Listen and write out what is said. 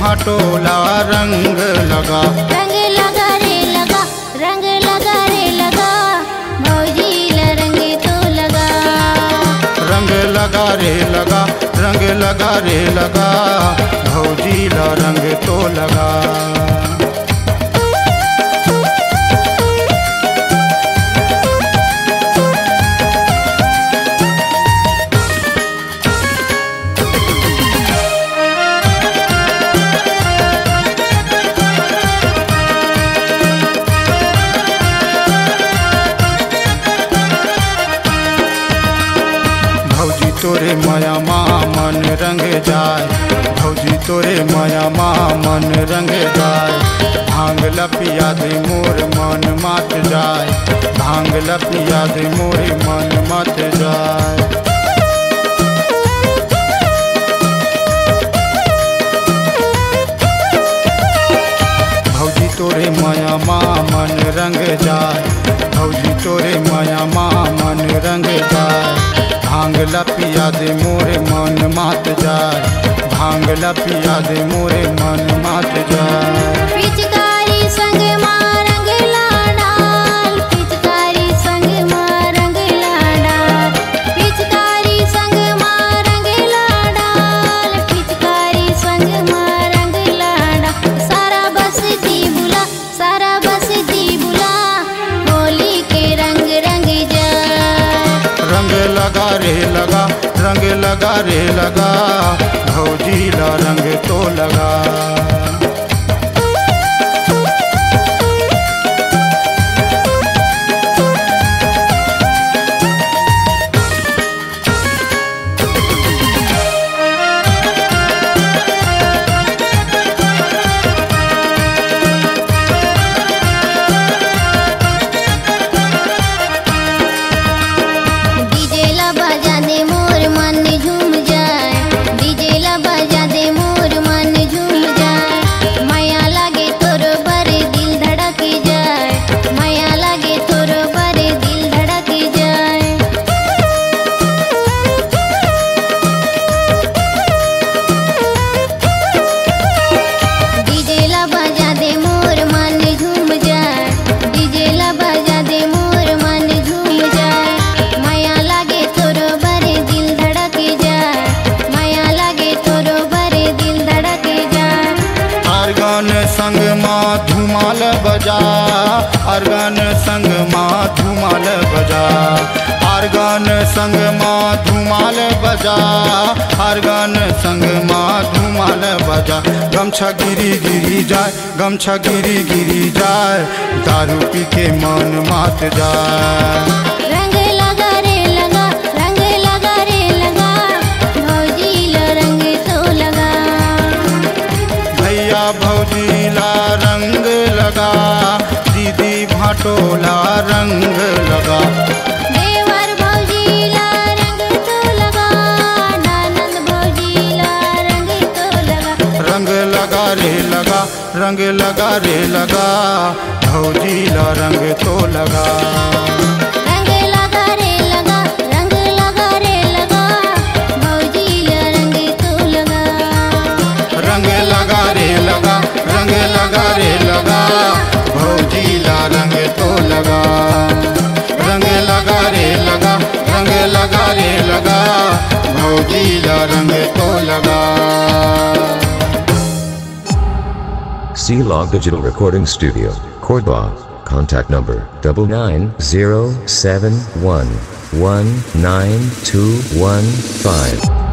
भाटोला रंग लगा। रंग लगा रे लगा, रंग लगा रे लगा, भौजीला रंग तो लगा। रंग लगा रे लगा, रंग लगा रे लगा, भौजीला रंग तो लगा। भौजी तोरे माया माँ मन रंग जाए, भौजी तोरे माया माँ मन रंग जाए। भांग लपिया दे मोर मन मत जाए, भांग लपिया दे मोर मन मत जाए। भौजी तोरे माया माँ मन रंग जाए, भौजी तोरे माया माँ मन रंग जाए। भांग लपिया दे मोरे मन मत जाए, भांग लपिया दे मोरे मन मत जाए। पिचकारी संग माँ रंग लाडाल, पिचकारी संग माँ रंग लाडाल, पिचकारी संग माँ रंग लाडाल, पिचकारी संग माँ रंग लाडाल। सारा बस जी बुला, सारा बस जी बुला, होली के रंग रंग जाए। रंग लगा रे लगा, रंग लगा रे लगा, भौजीला रंग तो लगा। संग माँ धुमाल बजा, अर्गन संग माँ धुमाल बजा, अर्गन संग माँ धुमाल बजा, अर्गन संग माँ धुमाल बजा। गमछा गिरी गिरी जाए, गमछा गिरी गिरी जाए, दारू पी के मन मात जाए। रंग लगा रे लगा, रंग लगा रे लगा, भौजीला रंग तो लगा। भैया भौजीला रंग लगा, दीदी भाटोला रंग लगा। देवर भौजीला रंग तो लगा, ननद भौजीला रंग तो लगा। रंग लगा रे लगा, रंग लगा रे लगा, भौजीला रंग तो लगा। रंग लगा रे लगा, रंग लगा रे लगा, भौजीला रंग तो लगा। रंग लगा रे लगा, रंग लगा रे लगा, भौजीला रंग तो लगा। रंग लगा रे लगा, रंग लगा रे लगा, भौजीला रंग तो लगा। C-Log Digital Recording Studio, Cordoba. Contact number 99071192215.